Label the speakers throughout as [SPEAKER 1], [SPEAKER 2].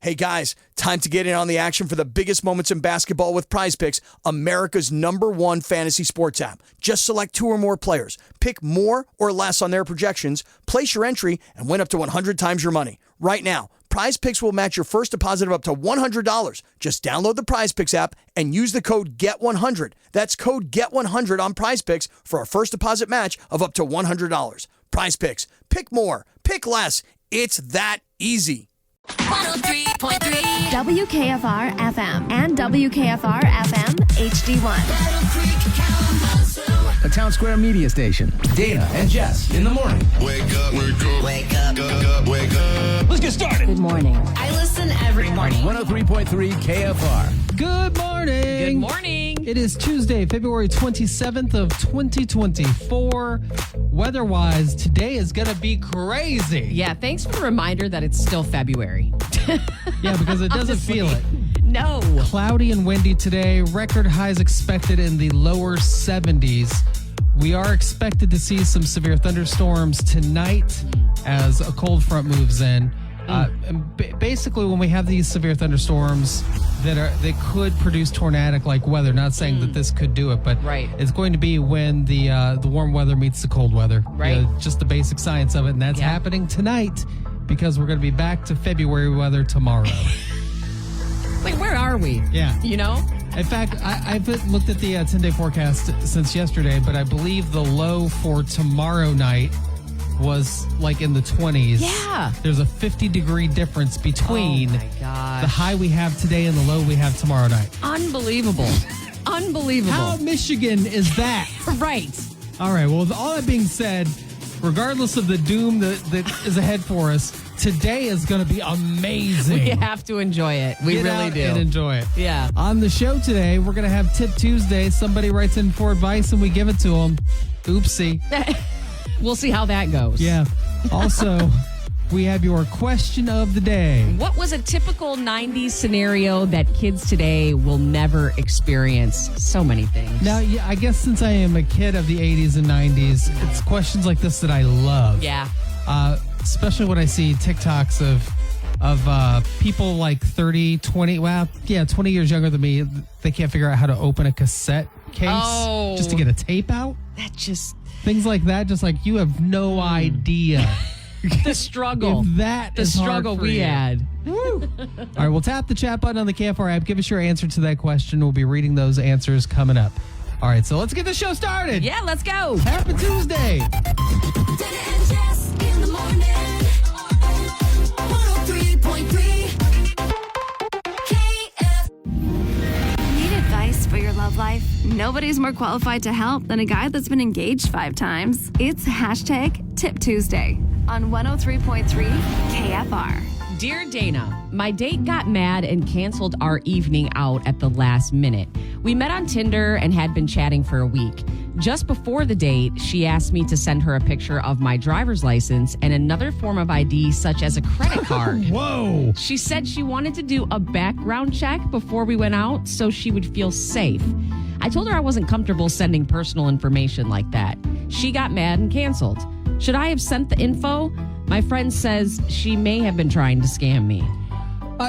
[SPEAKER 1] Hey guys, time to get in on the action for the biggest moments in basketball with Prize Picks, America's #1 fantasy sports app. Just select 2 or more players, pick more or less on their projections, place your entry, and win up to 100 times your money. Right now, Prize Picks will match your first deposit of up to $100. Just download the Prize Picks app and use the code GET100. That's code GET100 on Prize Picks for a first deposit match of up to $100. Prize Picks. Pick more. Pick less. It's that easy.
[SPEAKER 2] 103.3 WKFR FM and WKFR FM HD1.
[SPEAKER 3] A Town Square media station. Dana and Jess in the morning.
[SPEAKER 4] Wake up, wake up, wake up, wake up.
[SPEAKER 3] Let's get started.
[SPEAKER 2] Good morning.
[SPEAKER 5] I listen every morning.
[SPEAKER 3] 103.3 KFR.
[SPEAKER 6] Good morning.
[SPEAKER 5] Good morning.
[SPEAKER 6] It is Tuesday, February 27th of 2024. Weather-wise, today is going to be crazy.
[SPEAKER 5] Yeah, thanks for the reminder that it's still February.
[SPEAKER 6] Yeah, because it doesn't feel it.
[SPEAKER 5] No.
[SPEAKER 6] Cloudy and windy today. Record highs expected in the lower 70s. We are expected to see some severe thunderstorms tonight as a cold front moves in. Basically, when we have these severe thunderstorms they could produce tornadic-like weather. Not saying that this could do it, but it's going to be when the warm weather meets the cold weather.
[SPEAKER 5] Right.
[SPEAKER 6] You know, just the basic science of it, and that's happening tonight because we're going to be back to February weather tomorrow.
[SPEAKER 5] Wait, where are we?
[SPEAKER 6] Yeah.
[SPEAKER 5] You know?
[SPEAKER 6] In fact, I've looked at the 10-day forecast since yesterday, but I believe the low for tomorrow night was like in the 20s.
[SPEAKER 5] Yeah.
[SPEAKER 6] There's a 50-degree difference between
[SPEAKER 5] Oh my gosh.
[SPEAKER 6] the high we have today and the low we have tomorrow night.
[SPEAKER 5] Unbelievable. Unbelievable.
[SPEAKER 6] How Michigan is that?
[SPEAKER 5] Right.
[SPEAKER 6] All right, well, with all that being said, regardless of the doom that is ahead for us, today is going to be amazing.
[SPEAKER 5] We have to enjoy it. We
[SPEAKER 6] Get
[SPEAKER 5] really
[SPEAKER 6] out
[SPEAKER 5] do.
[SPEAKER 6] and enjoy it.
[SPEAKER 5] Yeah.
[SPEAKER 6] On the show today, we're going to have Tip Tuesday. Somebody writes in for advice and we give it to them. Oopsie.
[SPEAKER 5] We'll see how that goes.
[SPEAKER 6] Yeah. Also, we have your question of the day.
[SPEAKER 5] What was a typical 90s scenario that kids today will never experience? So many things.
[SPEAKER 6] Now, yeah, I guess since I am a kid of the 80s and 90s, it's questions like this that I love.
[SPEAKER 5] Yeah.
[SPEAKER 6] Especially when I see TikToks of people like 30, 20, 20 years younger than me. They can't figure out how to open a cassette case just to get a tape out.
[SPEAKER 5] That just...
[SPEAKER 6] Things like that, just like you have no idea.
[SPEAKER 5] The struggle.
[SPEAKER 6] If that
[SPEAKER 5] the
[SPEAKER 6] is hard
[SPEAKER 5] struggle
[SPEAKER 6] for
[SPEAKER 5] we
[SPEAKER 6] you.
[SPEAKER 5] had.
[SPEAKER 6] Woo. All right, we'll tap the chat button on the KFR app. Give us your answer to that question. We'll be reading those answers coming up. All right, so let's get the show started.
[SPEAKER 5] Yeah, let's go.
[SPEAKER 6] Happy Tuesday.
[SPEAKER 2] Dana and Jess in the morning. 103.3 KF. Need advice for your love life? Nobody's more qualified to help than a guy that's been engaged 5 times. It's #Tip Tuesday on 103.3 KFR.
[SPEAKER 5] Dear Dana, my date got mad and canceled our evening out at the last minute. We met on Tinder and had been chatting for a week. Just before the date, she asked me to send her a picture of my driver's license and another form of ID such as a credit card.
[SPEAKER 6] Whoa.
[SPEAKER 5] She said she wanted to do a background check before we went out so she would feel safe. I told her I wasn't comfortable sending personal information like that. She got mad and canceled. Should I have sent the info? My friend says she may have been trying to scam me.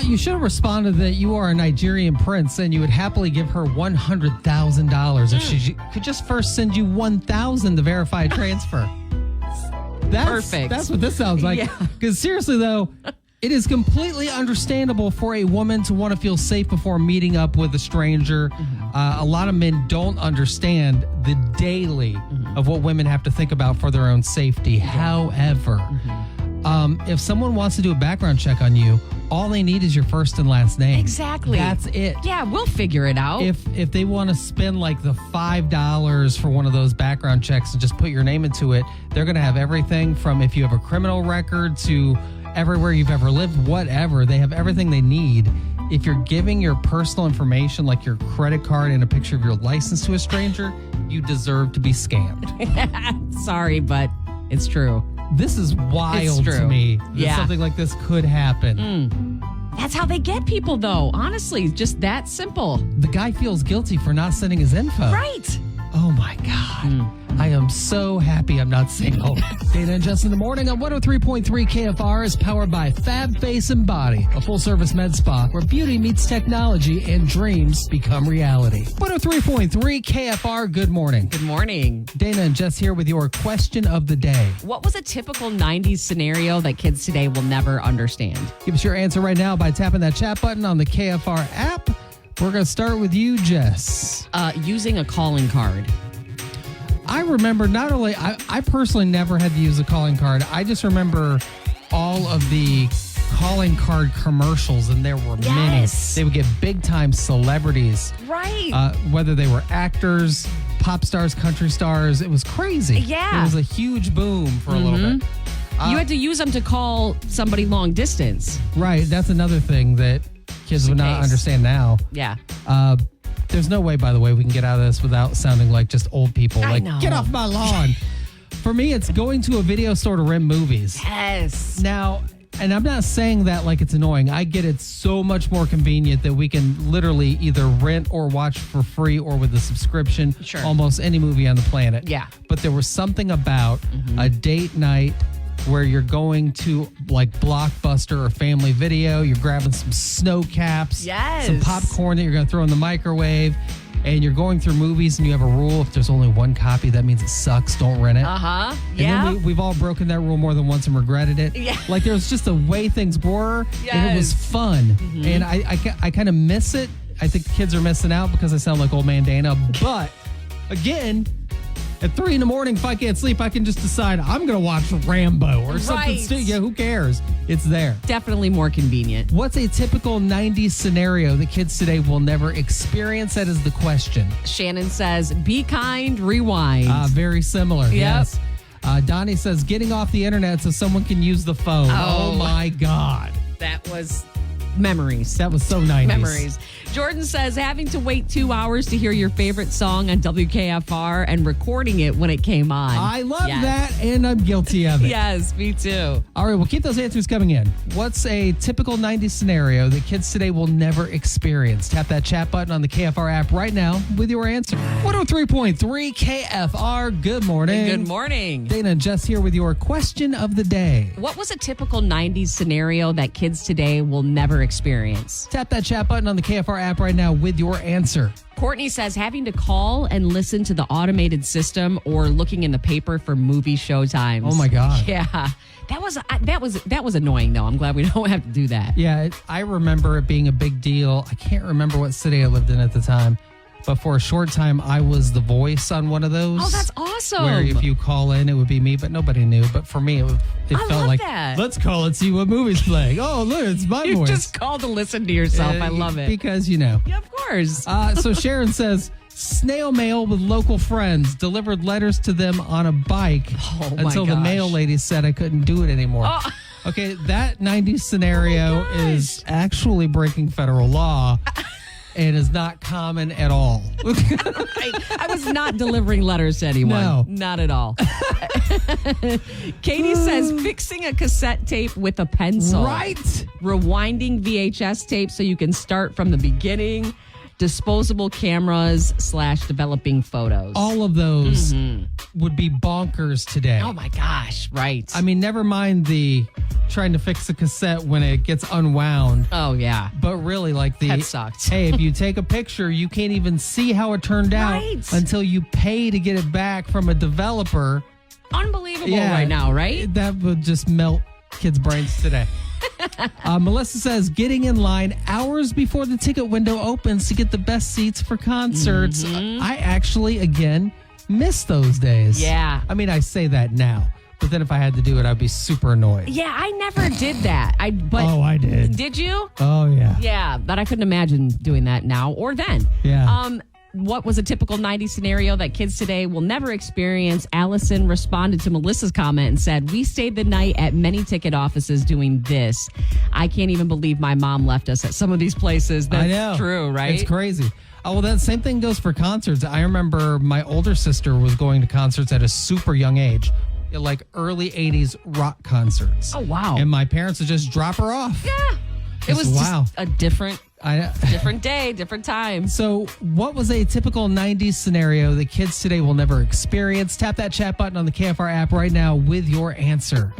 [SPEAKER 6] You should have responded that you are a Nigerian prince and you would happily give her $100,000 if she could just first send you $1,000 to verify a transfer. That's
[SPEAKER 5] Perfect.
[SPEAKER 6] That's what this sounds like.
[SPEAKER 5] Yeah.
[SPEAKER 6] Because seriously, though, it is completely understandable for a woman to want to feel safe before meeting up with a stranger. A lot of men don't understand the daily of what women have to think about for their own safety. However, if someone wants to do a background check on you, all they need is your first and last name.
[SPEAKER 5] Exactly.
[SPEAKER 6] That's it.
[SPEAKER 5] Yeah, we'll figure it out.
[SPEAKER 6] If they want to spend like the $5 for one of those background checks and just put your name into it, they're going to have everything from if you have a criminal record to everywhere you've ever lived, whatever. They have everything they need. If you're giving your personal information, like your credit card and a picture of your license to a stranger, you deserve to be scammed.
[SPEAKER 5] Sorry, but it's true.
[SPEAKER 6] This is wild to me. That something like this could happen.
[SPEAKER 5] That's how they get people, though. Honestly, just that simple.
[SPEAKER 6] The guy feels guilty for not sending his info.
[SPEAKER 5] Right.
[SPEAKER 6] Oh my God. I am so happy I'm not single. Dana and Jess in the morning on 103.3 KFR is powered by Fab Face and Body, a full-service med spa where beauty meets technology and dreams become reality. 103.3 KFR, good morning.
[SPEAKER 5] Good morning.
[SPEAKER 6] Dana and Jess here with your question of the day.
[SPEAKER 5] What was a typical 90s scenario that kids today will never understand?
[SPEAKER 6] Give us your answer right now by tapping that chat button on the KFR app. We're going to start with you, Jess.
[SPEAKER 5] Using a calling card.
[SPEAKER 6] I remember not only, I personally never had to use a calling card. I just remember all of the calling card commercials, and there were many. They would get big time celebrities.
[SPEAKER 5] Right.
[SPEAKER 6] Whether they were actors, pop stars, country stars. It was crazy.
[SPEAKER 5] Yeah.
[SPEAKER 6] It was a huge boom for a little bit.
[SPEAKER 5] You had to use them to call somebody long distance.
[SPEAKER 6] Right. That's another thing that kids would not
[SPEAKER 5] case.
[SPEAKER 6] understand now.
[SPEAKER 5] Yeah.
[SPEAKER 6] There's no way, by the way, we can get out of this without sounding like just old people.
[SPEAKER 5] I
[SPEAKER 6] Like,
[SPEAKER 5] know.
[SPEAKER 6] get off my lawn. For me, it's going to a video store to rent movies.
[SPEAKER 5] Yes.
[SPEAKER 6] Now, and I'm not saying that like it's annoying. I get it's so much more convenient that we can literally either rent or watch for free or with a subscription.
[SPEAKER 5] Sure.
[SPEAKER 6] Almost any movie on the planet.
[SPEAKER 5] Yeah.
[SPEAKER 6] But there was something about a date night where you're going to like Blockbuster or Family Video, you're grabbing some snow caps,
[SPEAKER 5] Yes.
[SPEAKER 6] some popcorn that you're going to throw in the microwave, and you're going through movies and you have a rule: if there's only one copy, that means it sucks, don't rent it.
[SPEAKER 5] Uh-huh.
[SPEAKER 6] And
[SPEAKER 5] Yeah.
[SPEAKER 6] then we've all broken that rule more than once and regretted it.
[SPEAKER 5] Yeah.
[SPEAKER 6] Like there's just a way things were, and it was
[SPEAKER 5] Yes.
[SPEAKER 6] fun. And I kind of miss it. I think kids are missing out because I sound like old man Dana. But again, at 3 a.m, if I can't sleep, I can just decide I'm going to watch Rambo or something
[SPEAKER 5] Right.
[SPEAKER 6] stupid. Yeah, who cares? It's there.
[SPEAKER 5] Definitely more convenient.
[SPEAKER 6] What's a typical 90s scenario that kids today will never experience? That is the question.
[SPEAKER 5] Shannon says, be kind, rewind.
[SPEAKER 6] Very similar. Yes. Donnie says, getting off the internet so someone can use the phone. Oh my God.
[SPEAKER 5] That was memories.
[SPEAKER 6] That was so 90s.
[SPEAKER 5] Memories. Jordan says having to wait 2 hours to hear your favorite song on WKFR and recording it when it came on.
[SPEAKER 6] I love
[SPEAKER 5] Yes.
[SPEAKER 6] that, and I'm guilty of it.
[SPEAKER 5] Yes, me too.
[SPEAKER 6] All right, well, keep those answers coming in. What's a typical 90s scenario that kids today will never experience? Tap that chat button on the KFR app right now with your answer. 103.3 KFR, good morning.
[SPEAKER 5] Good morning.
[SPEAKER 6] Dana and Jess here with your question of the day.
[SPEAKER 5] What was a typical 90s scenario that kids today will never experience?
[SPEAKER 6] Tap that chat button on the KFR app right now with your answer.
[SPEAKER 5] Courtney says having to call and listen to the automated system or looking in the paper for movie show times.
[SPEAKER 6] Oh my God.
[SPEAKER 5] Yeah. That was annoying though. I'm glad we don't have to do that.
[SPEAKER 6] Yeah, I remember it being a big deal. I can't remember what city I lived in at the time, but for a short time, I was the voice on one of those.
[SPEAKER 5] Oh, that's awesome.
[SPEAKER 6] Where if you call in, it would be me, but nobody knew. But for me, it felt
[SPEAKER 5] love
[SPEAKER 6] like,
[SPEAKER 5] that.
[SPEAKER 6] let's call and see what movie's playing. Oh, look, it's my
[SPEAKER 5] You
[SPEAKER 6] voice.
[SPEAKER 5] just called to listen to yourself. I love it.
[SPEAKER 6] Because, you know.
[SPEAKER 5] Yeah, of course.
[SPEAKER 6] So Sharon says, snail mail with local friends, delivered letters to them on a bike
[SPEAKER 5] Oh, my
[SPEAKER 6] until the
[SPEAKER 5] gosh.
[SPEAKER 6] mail lady said I couldn't do it anymore.
[SPEAKER 5] Oh.
[SPEAKER 6] Okay, that 90s scenario is actually breaking federal law. And is not common at all.
[SPEAKER 5] I was not delivering letters to anyone.
[SPEAKER 6] No.
[SPEAKER 5] Not at all. Katie says fixing a cassette tape with a pencil.
[SPEAKER 6] Right?
[SPEAKER 5] Rewinding VHS tape so you can start from the beginning. Disposable cameras / developing photos.
[SPEAKER 6] All of those would be bonkers today.
[SPEAKER 5] Oh my gosh, right.
[SPEAKER 6] I mean, never mind the trying to fix a cassette when it gets unwound.
[SPEAKER 5] Oh yeah.
[SPEAKER 6] But really, like
[SPEAKER 5] That sucked.
[SPEAKER 6] Hey, if you take a picture, you can't even see how it turned out
[SPEAKER 5] Right.
[SPEAKER 6] until you pay to get it back from a developer.
[SPEAKER 5] Unbelievable right now, right?
[SPEAKER 6] That would just melt kids' brains today. Melissa says getting in line hours before the ticket window opens to get the best seats for concerts. I actually, again, miss those days.
[SPEAKER 5] Yeah.
[SPEAKER 6] I mean, I say that now, but then if I had to do it, I'd be super annoyed.
[SPEAKER 5] Yeah, I never did that. I
[SPEAKER 6] did.
[SPEAKER 5] Did you?
[SPEAKER 6] Oh, yeah.
[SPEAKER 5] Yeah, but I couldn't imagine doing that now or then.
[SPEAKER 6] Yeah.
[SPEAKER 5] What was a typical 90s scenario that kids today will never experience? Allison responded to Melissa's comment and said, we stayed the night at many ticket offices doing this. I can't even believe my mom left us at some of these places. That's
[SPEAKER 6] I know.
[SPEAKER 5] true, right?
[SPEAKER 6] It's crazy. Oh, well, that same thing goes for concerts. I remember my older sister was going to concerts at a super young age, like early 80s rock concerts.
[SPEAKER 5] Oh, wow.
[SPEAKER 6] And my parents would just drop her off.
[SPEAKER 5] Yeah. It was
[SPEAKER 6] Wow.
[SPEAKER 5] just a different Different day, different time.
[SPEAKER 6] So, what was a typical 90s scenario that kids today will never experience? Tap that chat button on the KFR app right now with your answer.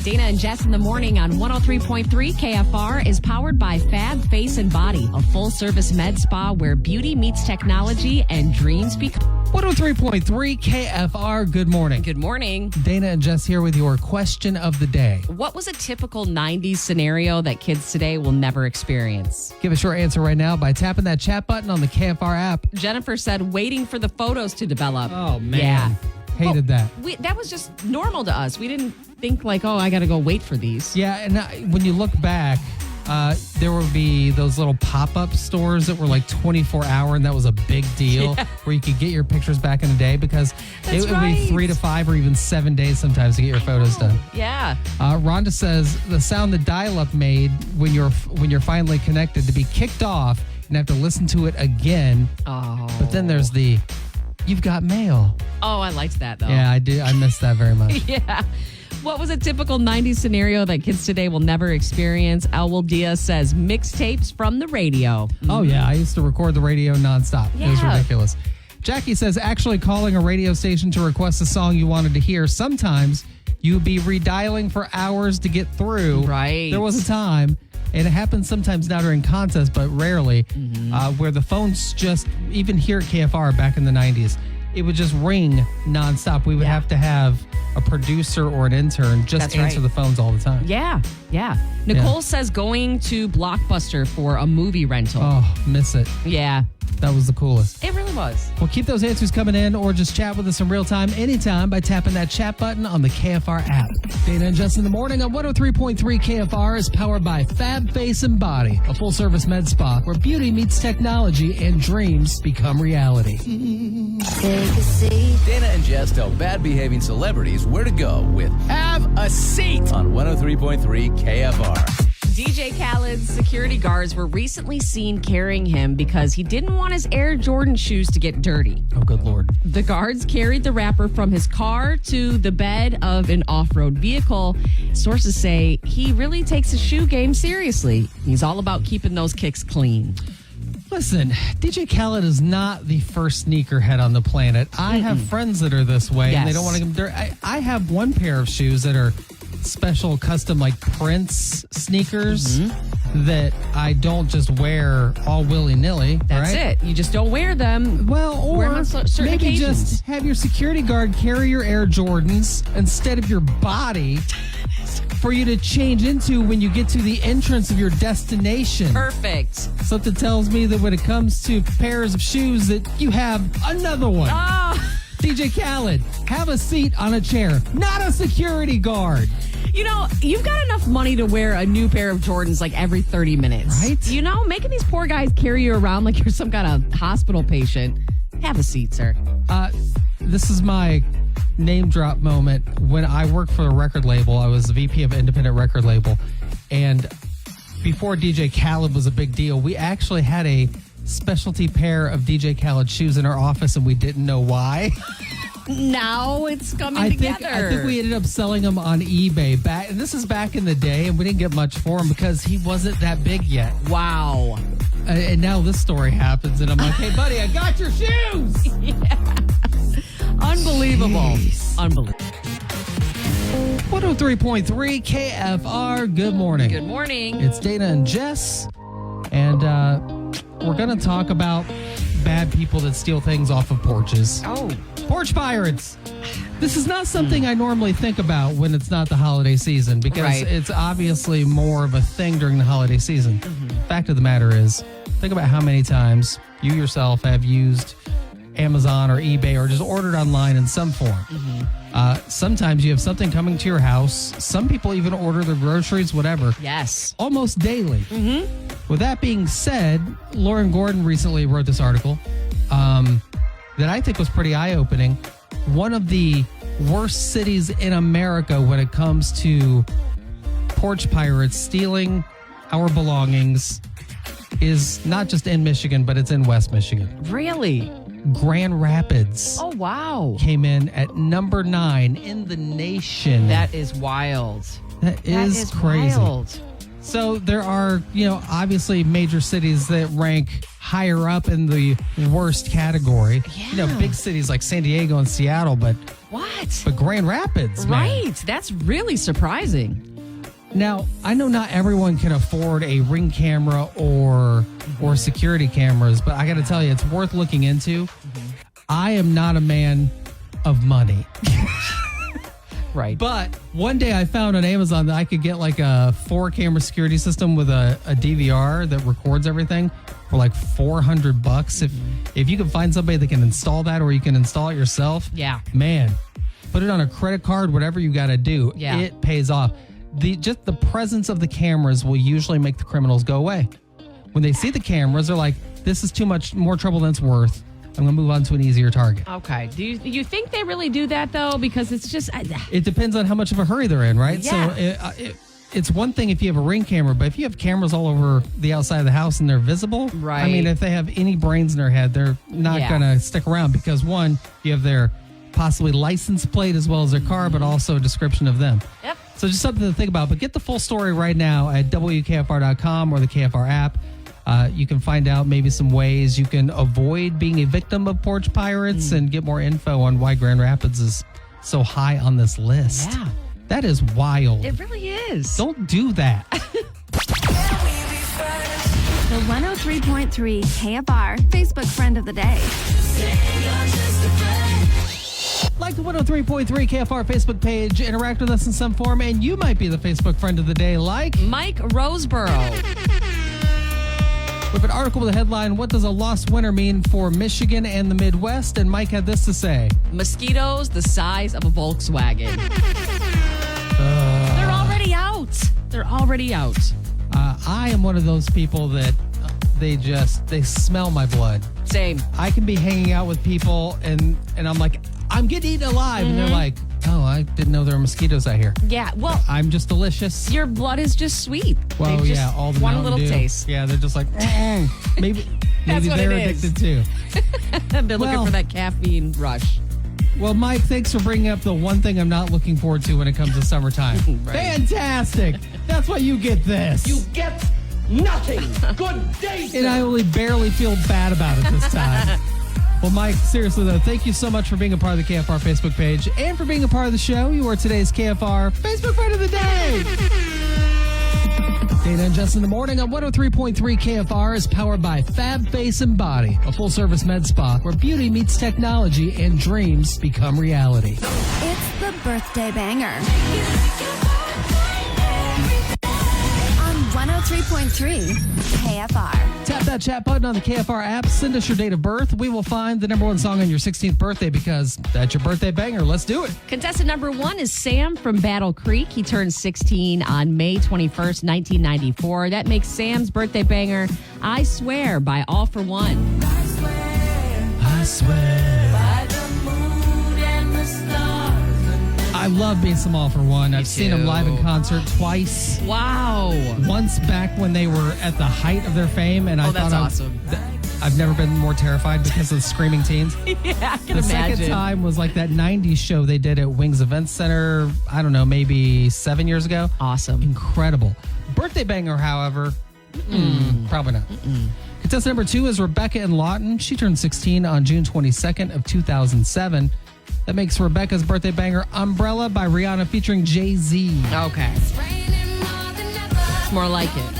[SPEAKER 5] Dana and Jess in the morning on 103.3 KFR is powered by Fab Face and Body, a full-service med spa where beauty meets technology and dreams become...
[SPEAKER 6] 103.3 KFR, good morning.
[SPEAKER 5] Good morning.
[SPEAKER 6] Dana and Jess here with your question of the day.
[SPEAKER 5] What was a typical 90s scenario that kids today will never experience?
[SPEAKER 6] Give us your answer right now by tapping that chat button on the KFR app.
[SPEAKER 5] Jennifer said waiting for the photos to develop.
[SPEAKER 6] Oh, man.
[SPEAKER 5] Yeah.
[SPEAKER 6] Hated that.
[SPEAKER 5] That was just normal to us. We didn't think like, oh, I got to go wait for these.
[SPEAKER 6] Yeah, and when you look back, there would be those little pop-up stores that were like 24-hour, and that was a big deal where you could get your pictures back in the day because it would be 3 to 5 or even 7 days sometimes to get your photos done.
[SPEAKER 5] Yeah.
[SPEAKER 6] Rhonda says the sound the dial-up made when you're finally connected to be kicked off and have to listen to it again.
[SPEAKER 5] Oh.
[SPEAKER 6] But then there's the you've got mail.
[SPEAKER 5] Oh, I liked that though.
[SPEAKER 6] Yeah, I do. I miss that very much.
[SPEAKER 5] Yeah. What was a typical 90s scenario that kids today will never experience? Elwell Diaz says mixtapes from the radio.
[SPEAKER 6] Oh, yeah. I used to record the radio nonstop.
[SPEAKER 5] Yeah.
[SPEAKER 6] It was ridiculous. Jackie says actually calling a radio station to request a song you wanted to hear. Sometimes you'd be redialing for hours to get through.
[SPEAKER 5] Right.
[SPEAKER 6] There was a time, and it happens sometimes now during contests, but rarely, where the phones just, even here at KFR back in the 90s, it would just ring nonstop. We would have to have a producer or an intern just answer the phones all the time.
[SPEAKER 5] Yeah. Nicole says going to Blockbuster for a movie rental.
[SPEAKER 6] Oh, miss it.
[SPEAKER 5] Yeah.
[SPEAKER 6] That was the coolest.
[SPEAKER 5] It really was.
[SPEAKER 6] Well, keep those answers coming in or just chat with us in real time anytime by tapping that chat button on the KFR app. Dana and Jess in the morning on 103.3 KFR is powered by Fab Face and Body, a full-service med spa where beauty meets technology and dreams become reality.
[SPEAKER 3] Dana and Jess tell bad-behaving celebrities where to go with Have a Seat on 103.3 KFR.
[SPEAKER 5] DJ Khaled's security guards were recently seen carrying him because he didn't want his Air Jordan shoes to get dirty.
[SPEAKER 6] Oh, good Lord.
[SPEAKER 5] The guards carried the rapper from his car to the bed of an off-road vehicle. Sources say he really takes his shoe game seriously. He's all about keeping those kicks clean.
[SPEAKER 6] Listen, DJ Khaled is not the first sneakerhead on the planet. I have friends that are this way, and they don't want to get dirty. I have one pair of shoes that are special custom like Prince sneakers that I don't just wear all willy-nilly.
[SPEAKER 5] That's it. You just don't wear them.
[SPEAKER 6] Well, or
[SPEAKER 5] wear them on certain
[SPEAKER 6] maybe
[SPEAKER 5] occasions.
[SPEAKER 6] just have your security guard carry your Air Jordans instead of your body for you to change into when you get to the entrance of your destination.
[SPEAKER 5] Perfect.
[SPEAKER 6] Something tells me that when it comes to pairs of shoes that you have another one. DJ Khaled, have a seat on a chair, not a security guard.
[SPEAKER 5] You know, you've got enough money to wear a new pair of Jordans like every 30 minutes.
[SPEAKER 6] Right?
[SPEAKER 5] You know, making these poor guys carry you around like you're some kind of hospital patient. Have a seat, sir.
[SPEAKER 6] This is my name drop moment. When I worked for a record label, I was the VP of independent record label. And before DJ Khaled was a big deal, we actually had a specialty pair of DJ Khaled shoes in our office, and we didn't know why.
[SPEAKER 5] Now it's coming together.
[SPEAKER 6] I think we ended up selling them on eBay. And this is back in the day, and we didn't get much for him because he wasn't that big yet.
[SPEAKER 5] Wow.
[SPEAKER 6] And now this story happens, and I'm like, hey, buddy, I got your shoes!
[SPEAKER 5] Unbelievable.
[SPEAKER 6] Jeez.
[SPEAKER 5] Unbelievable.
[SPEAKER 6] 103.3 KFR, good morning.
[SPEAKER 5] Good morning.
[SPEAKER 6] It's Dana and Jess, and we're going to talk about bad people that steal things off of porches.
[SPEAKER 5] Oh.
[SPEAKER 6] Porch pirates. This is not something I normally think about when it's not the holiday season because it's obviously more of a thing during the holiday season. Fact of the matter is, think about how many times you yourself have used Amazon or eBay or just ordered online in some form. Sometimes you have something coming to your house. Some people even order their groceries, whatever.
[SPEAKER 5] Yes.
[SPEAKER 6] Almost daily. With that being said, Lauren Gordon recently wrote this article that I think was pretty eye-opening. One of the worst cities in America when it comes to porch pirates stealing our belongings is not just in Michigan, but it's in West Michigan.
[SPEAKER 5] Really?
[SPEAKER 6] Grand Rapids.
[SPEAKER 5] Oh, wow.
[SPEAKER 6] Came in at number 9 in the nation.
[SPEAKER 5] That is wild.
[SPEAKER 6] That is crazy.
[SPEAKER 5] Wild.
[SPEAKER 6] So there are, obviously major cities that rank higher up in the worst category.
[SPEAKER 5] Yeah.
[SPEAKER 6] Big cities like San Diego and Seattle, but Grand Rapids, man.
[SPEAKER 5] Right. That's really surprising.
[SPEAKER 6] Now, I know not everyone can afford a Ring camera or security cameras, but I got to tell you, it's worth looking into. I am not a man of money.
[SPEAKER 5] Right.
[SPEAKER 6] But one day I found on Amazon that I could get like a 4-camera security system with a DVR that records everything for like $400. If you can find somebody that can install that, or you can install it yourself.
[SPEAKER 5] Yeah.
[SPEAKER 6] Man, put it on a credit card, whatever you got to do.
[SPEAKER 5] Yeah.
[SPEAKER 6] It pays off. Just the presence of the cameras will usually make the criminals go away. When they see the cameras, they're like, this is too much, more trouble than it's worth. I'm going to move on to an easier target.
[SPEAKER 5] Okay. Do you think they really do that, though? Because it's just...
[SPEAKER 6] It depends on how much of a hurry they're in, right?
[SPEAKER 5] Yeah.
[SPEAKER 6] So it's one thing if you have a Ring camera, but if you have cameras all over the outside of the house and they're visible,
[SPEAKER 5] right.
[SPEAKER 6] I mean, if they have any brains in their head, they're not going to stick around because, one, you have their possibly license plate as well as their car, but also a description of them.
[SPEAKER 5] Yep.
[SPEAKER 6] So just something to think about. But get the full story right now at WKFR.com or the KFR app. You can find out maybe some ways you can avoid being a victim of porch pirates and get more info on why Grand Rapids is so high on this list.
[SPEAKER 5] Yeah.
[SPEAKER 6] That is wild.
[SPEAKER 5] It really is.
[SPEAKER 6] Don't do that.
[SPEAKER 2] The 103.3 KFR Facebook Friend of the Day.
[SPEAKER 6] Like the 103.3 KFR Facebook page, interact with us in some form, and you might be the Facebook Friend of the Day, like
[SPEAKER 5] Mike Roseborough.
[SPEAKER 6] with an article with a headline, "What does a lost winter mean for Michigan and the Midwest?" And Mike had this to say.
[SPEAKER 5] Mosquitoes the size of a Volkswagen. They're already out. They're already out.
[SPEAKER 6] I am one of those people that they smell my blood.
[SPEAKER 5] Same.
[SPEAKER 6] I can be hanging out with people and I'm like, I'm getting eaten alive. And they're like, oh, I didn't know there were mosquitoes out here.
[SPEAKER 5] Yeah, well,
[SPEAKER 6] I'm just delicious.
[SPEAKER 5] your blood is just sweet.
[SPEAKER 6] Well,
[SPEAKER 5] They just
[SPEAKER 6] all the
[SPEAKER 5] want a
[SPEAKER 6] Mountain
[SPEAKER 5] little
[SPEAKER 6] Dew.
[SPEAKER 5] taste.
[SPEAKER 6] Yeah, they're just like, maybe
[SPEAKER 5] That's what
[SPEAKER 6] they're
[SPEAKER 5] it is.
[SPEAKER 6] addicted too.
[SPEAKER 5] They're looking
[SPEAKER 6] Well-
[SPEAKER 5] for that caffeine rush.
[SPEAKER 6] Well, Mike, thanks for bringing up the one thing I'm not looking forward to when it comes to summertime.
[SPEAKER 5] Right.
[SPEAKER 6] Fantastic. That's why you get this.
[SPEAKER 7] You get nothing. Good day,
[SPEAKER 6] And I only barely feel bad about it this time. Well, Mike, seriously, though, thank you so much for being a part of the KFR Facebook page and for being a part of the show. You are today's KFR Facebook Friend of the Day. Dana and Jess in the morning on 103.3 KFR is powered by Fab Face and Body, a full-service med spa where beauty meets technology and dreams become reality.
[SPEAKER 2] It's the birthday banger. On 103.3 KFR.
[SPEAKER 6] Tap that chat button on the KFR app. Send us your date of birth. We will find the number one song on your 16th birthday because that's your birthday banger. Let's do it.
[SPEAKER 5] Contestant number 1 is Sam from Battle Creek. He turned 16 on May 21st, 1994. That makes Sam's birthday banger, I Swear, by All for One.
[SPEAKER 6] I swear. I love being some All for One. I've seen them live in concert twice.
[SPEAKER 5] Wow.
[SPEAKER 6] Once back when they were at the height of their fame, and I thought
[SPEAKER 5] that's awesome.
[SPEAKER 6] I've never been more terrified because of the screaming teens.
[SPEAKER 5] Yeah, I can
[SPEAKER 6] The
[SPEAKER 5] imagine.
[SPEAKER 6] second time was like that 90s show they did at Wings Event Center, I don't know, maybe 7 years ago.
[SPEAKER 5] Awesome.
[SPEAKER 6] Incredible. Birthday banger, however, probably not. Contestant number 2 is Rebecca in Lawton. She turned 16 on June 22nd of 2007. That makes Rebecca's birthday banger Umbrella by Rihanna featuring Jay-Z.
[SPEAKER 5] Okay. It's more like it.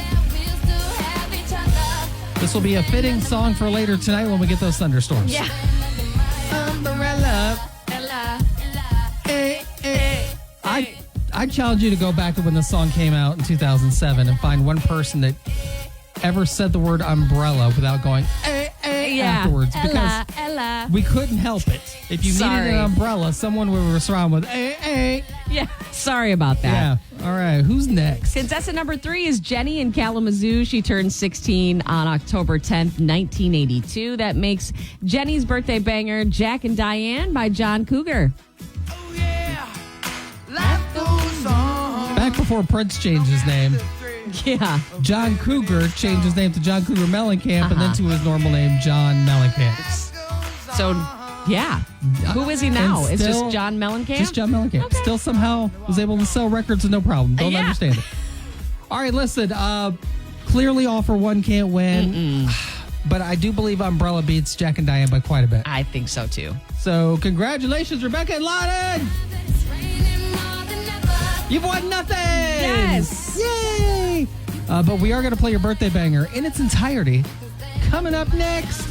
[SPEAKER 6] This will be a fitting song for later tonight when we get those thunderstorms.
[SPEAKER 5] Yeah.
[SPEAKER 6] Umbrella. Hey, hey. I challenge you to go back to when the song came out in 2007 and find one person that ever said the word umbrella without going afterwards, because
[SPEAKER 5] Ella.
[SPEAKER 6] we couldn't help it. If you
[SPEAKER 5] Sorry.
[SPEAKER 6] needed an umbrella, someone would respond with
[SPEAKER 5] Yeah. Sorry about that.
[SPEAKER 6] Yeah. All right. Who's next?
[SPEAKER 5] Contestant number 3 is Jenny in Kalamazoo. She turned 16 on October 10th, 1982. That makes Jenny's birthday banger Jack and Diane by John Cougar.
[SPEAKER 6] Back before Prince changed his name,
[SPEAKER 5] Yeah.
[SPEAKER 6] John Cougar changed his name to John Cougar Mellencamp and then to his normal name, John Mellencamp.
[SPEAKER 5] So, yeah. Who is he now?
[SPEAKER 6] And
[SPEAKER 5] It's
[SPEAKER 6] still-
[SPEAKER 5] just John Mellencamp?
[SPEAKER 6] Just John Mellencamp. Still somehow was able to sell records with no problem. Don't
[SPEAKER 5] Yeah.
[SPEAKER 6] understand it. All right, listen. Clearly, all for one can't win. But I do believe Umbrella beats Jack and Diane by quite a bit.
[SPEAKER 5] I think so, too.
[SPEAKER 6] So, congratulations, Rebecca and Loden! You've won nothing!
[SPEAKER 5] Yes!
[SPEAKER 6] Yay! But we are going to play your birthday banger in its entirety. Coming up next.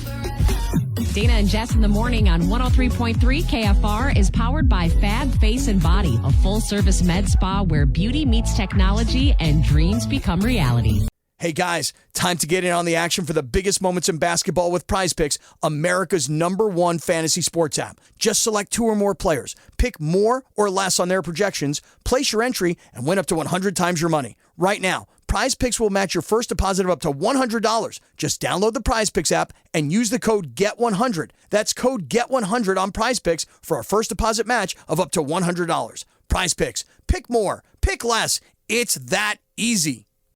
[SPEAKER 5] Dana and Jess in the morning on 103.3 KFR is powered by Fab Face and Body, a full-service med spa where beauty meets technology and dreams become reality.
[SPEAKER 1] Hey guys, time to get in on the action for the biggest moments in basketball with Prize Picks, America's #1 fantasy sports app. Just select 2 or more players, pick more or less on their projections, place your entry, and win up to 100 times your money. Right now, Prize Picks will match your first deposit of up to $100. Just download the Prize Picks app and use the code GET100. That's code GET100 on Prize Picks for a first deposit match of up to $100. Prize Picks. Pick more. Pick less. It's that easy.